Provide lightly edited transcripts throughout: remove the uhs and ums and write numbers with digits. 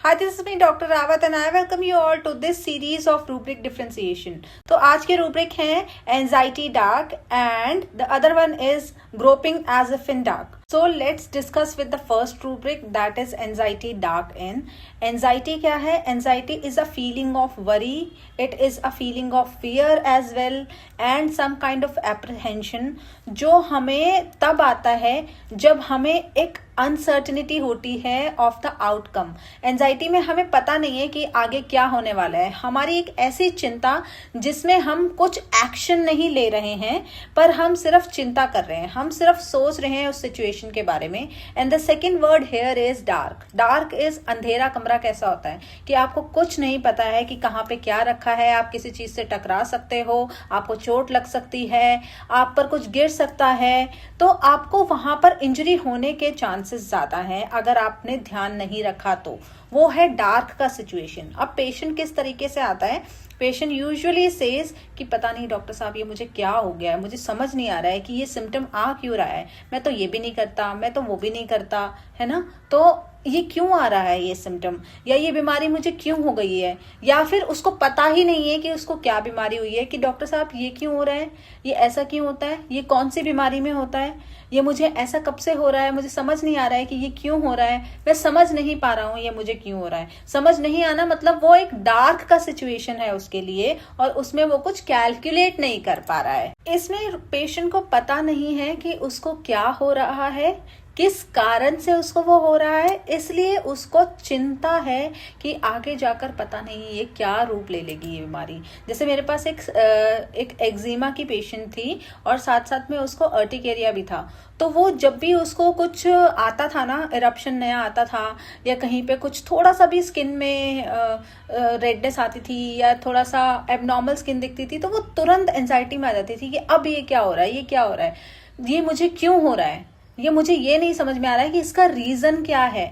Hi, this is me, Dr. Rawat, and I welcome you all to this series of rubric differentiation. तो आज के rubric हैं anxiety dark and the other one is groping as if in dark. So let's discuss with the first rubric, that is anxiety dark in. Anxiety क्या है? Anxiety is a feeling of worry. It is a feeling of fear as well and some kind of apprehension जो हमें तब आता है जब हमें एक अनसर्टेनिटी होती है ऑफ द आउटकम. एंजाइटी में हमें पता नहीं है कि आगे क्या होने वाला है. हमारी एक ऐसी चिंता जिसमें हम कुछ एक्शन नहीं ले रहे हैं पर हम सिर्फ चिंता कर रहे हैं, हम सिर्फ सोच रहे हैं उस सिचुएशन के बारे में. And the second word here is dark. Dark is अंधेरा कमरा. कैसा होता है कि आपको कुछ नहीं पता है कि कहाँ पे क्या रखा है. आप किसी चीज से टकरा सकते हो, आपको चोट लग सकती है, आप पर कुछ गिर सकता है, तो आपको वहां पर इंजरी होने के चांसेस ज्यादा हैं अगर आपने ध्यान नहीं रखा तो. वो है डार्क का सिचुएशन. अब पेशेंट किस तरीके से आता है? पेशेंट यूजुअली सेज कि पता नहीं डॉक्टर साहब ये मुझे क्या हो गया है, मुझे समझ नहीं आ रहा है कि ये सिम्टम आ क्यों रहा है. मैं तो ये भी नहीं करता, मैं तो वो भी नहीं करता, है ना. तो ये क्यों आ रहा है ये सिम्टम, या ये बीमारी मुझे क्यों हो गई है, या फिर उसको पता ही नहीं है कि उसको क्या बीमारी हुई है कि डॉक्टर साहब ये क्यों हो रहा है, ये ऐसा क्यों होता है, ये कौन सी बीमारी में होता है, ये मुझे ऐसा कब से हो रहा है, मुझे समझ नहीं आ रहा है कि ये क्यों हो रहा है, मैं समझ नहीं पा रहा हूँ ये मुझे क्यों हो रहा है. समझ नहीं आना मतलब वो एक डार्क का सिचुएशन है उसके लिए और उसमें वो कुछ कैलकुलेट नहीं कर पा रहा है. इसमें पेशेंट को पता नहीं है कि उसको क्या हो रहा है, किस कारण से उसको वो हो रहा है, इसलिए उसको चिंता है कि आगे जाकर पता नहीं ये क्या रूप ले लेगी ये बीमारी. जैसे मेरे पास एक एक्जिमा की पेशेंट थी और साथ साथ में उसको अर्टिकेरिया भी था. तो वो जब भी उसको कुछ आता था ना, इरप्शन नया आता था या कहीं पे कुछ थोड़ा सा भी स्किन में रेडनेस आती थी या थोड़ा सा एबनॉर्मल स्किन दिखती थी, तो वो तुरंत एंजाइटी में आ जाती थी कि अब ये क्या हो रहा है, ये क्या हो रहा है, ये मुझे क्यों हो रहा है, ये मुझे ये नहीं समझ में आ रहा है कि इसका रीजन क्या है.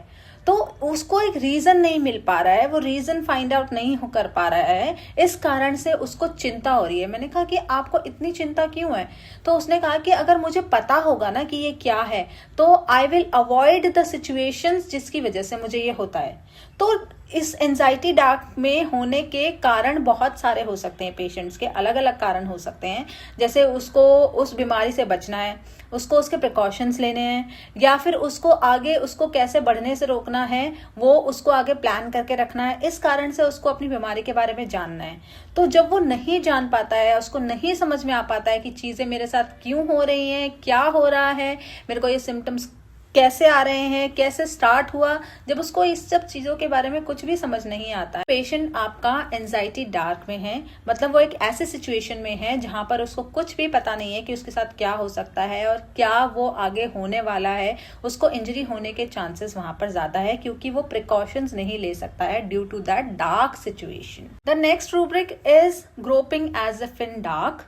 तो उसको एक रीजन नहीं मिल पा रहा है, वो रीजन फाइंड आउट नहीं कर पा रहा है, इस कारण से उसको चिंता हो रही है. मैंने कहा कि आपको इतनी चिंता क्यों है? तो उसने कहा कि अगर मुझे पता होगा ना कि ये क्या है तो I will avoid the situations जिसकी वजह से मुझे ये होता है. तो इस एंजाइटी डार्क में होने के कारण बहुत सारे हो सकते हैं. पेशेंट्स के अलग अलग कारण हो सकते हैं. जैसे उसको उस बीमारी से बचना है, उसको उसके प्रिकॉशंस लेने हैं, या फिर उसको आगे उसको कैसे बढ़ने से रोकना है वो उसको आगे प्लान करके रखना है. इस कारण से उसको अपनी बीमारी के बारे में जानना है. तो जब वो नहीं जान पाता है, उसको नहीं समझ में आ पाता है कि चीजें मेरे साथ क्यों हो रही हैं, क्या हो रहा है, मेरे को ये सिम्टम्स कैसे आ रहे हैं, कैसे स्टार्ट हुआ, जब उसको इस सब चीजों के बारे में कुछ भी समझ नहीं आता है, पेशेंट आपका एंजाइटी डार्क में है. मतलब वो एक ऐसे सिचुएशन में है जहां पर उसको कुछ भी पता नहीं है कि उसके साथ क्या हो सकता है और क्या वो आगे होने वाला है. उसको इंजरी होने के चांसेस वहां पर ज्यादा है क्योंकि वो प्रिकॉशंस नहीं ले सकता है due to that dark situation. The next rubric is groping as if in dark.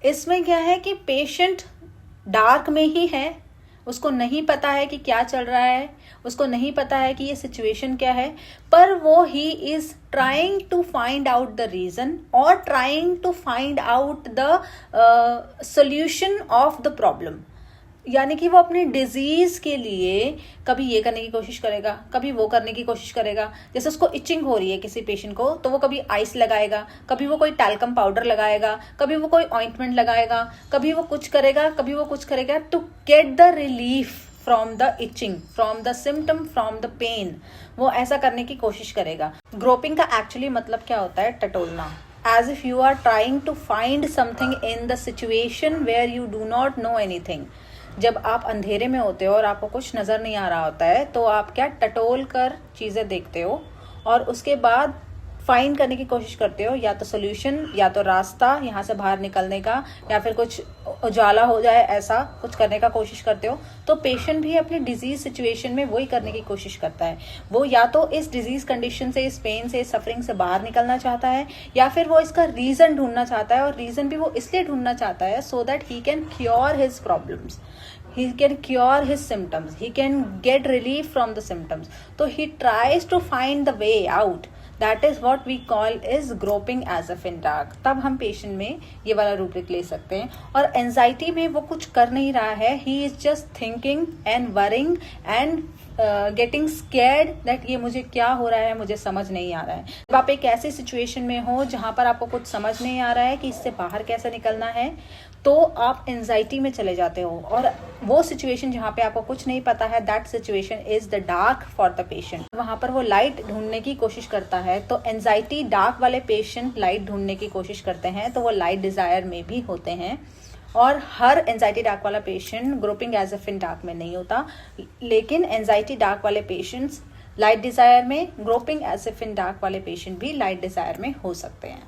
इसमें क्या है कि पेशेंट डार्क में ही है, उसको नहीं पता है कि क्या चल रहा है, उसको नहीं पता है कि ये सिचुएशन क्या है, पर वो he is trying to find out the reason और trying to find out the solution of the problem. यानी कि वो अपनी डिजीज के लिए कभी ये करने की कोशिश करेगा, कभी वो करने की कोशिश करेगा. जैसे उसको इचिंग हो रही है किसी पेशेंट को तो वो कभी आइस लगाएगा, कभी वो कोई टैल्कम पाउडर लगाएगा, कभी वो कोई ऑइंटमेंट लगाएगा, कभी वो कुछ करेगा, कभी वो कुछ करेगा to get the relief from the itching, from the symptom, from the pain. वो ऐसा करने की कोशिश करेगा. ग्रोपिंग का एक्चुअली मतलब क्या होता है? टटोलना. As if you are trying to find something in the situation where you do not know anything. जब आप अंधेरे में होते हो और आपको कुछ नजर नहीं आ रहा होता है तो आप क्या टटोल कर चीजें देखते हो और उसके बाद फाइंड करने की कोशिश करते हो, या तो सोल्यूशन या तो रास्ता यहाँ से बाहर निकलने का, या फिर कुछ उजाला हो जाए ऐसा कुछ करने का कोशिश करते हो. तो पेशेंट भी अपनी डिजीज सिचुएशन में वही करने की कोशिश करता है. वो या तो इस डिजीज कंडीशन से, इस पेन से, इस सफरिंग से बाहर निकलना चाहता है, या फिर वो इसका रीजन ढूंढना चाहता है. और रीजन भी वो इसलिए ढूंढना चाहता है so that he can cure his problems, he can cure his symptoms, he can get relief from the symptoms. So he tries to find the way out. That is what we call is groping as if in dark. तब हम patient में ये वाला rubric ले सकते हैं. और anxiety में वो कुछ कर नहीं रहा है, he is just thinking and worrying and getting scared that ये मुझे क्या हो रहा है, मुझे समझ नहीं आ रहा है। जब आप एक ऐसी सिचुएशन में हो जहां पर आपको कुछ समझ नहीं आ रहा है कि इससे बाहर कैसे निकलना है, तो आप एंजाइटी में चले जाते हो। और वो सिचुएशन जहाँ पे आपको कुछ नहीं पता है, that situation is the dark for the patient. वहां पर वो लाइट ढूंढने की कोशिश करता है। तो एंजाइटी डार्क वाले पेशेंट लाइट ढूंढने की कोशिश करते हैं, तो वो लाइट डिजायर में भी होते हैं। और हर एंजाइटी डार्क वाला patient grouping as if in dark में नहीं होता, लेकिन एंजाइटी डार्क वाले पेशेंट्स लाइट डिजायर में, grouping as if in dark वाले पेशेंट भी लाइट डिजायर में हो सकते हैं।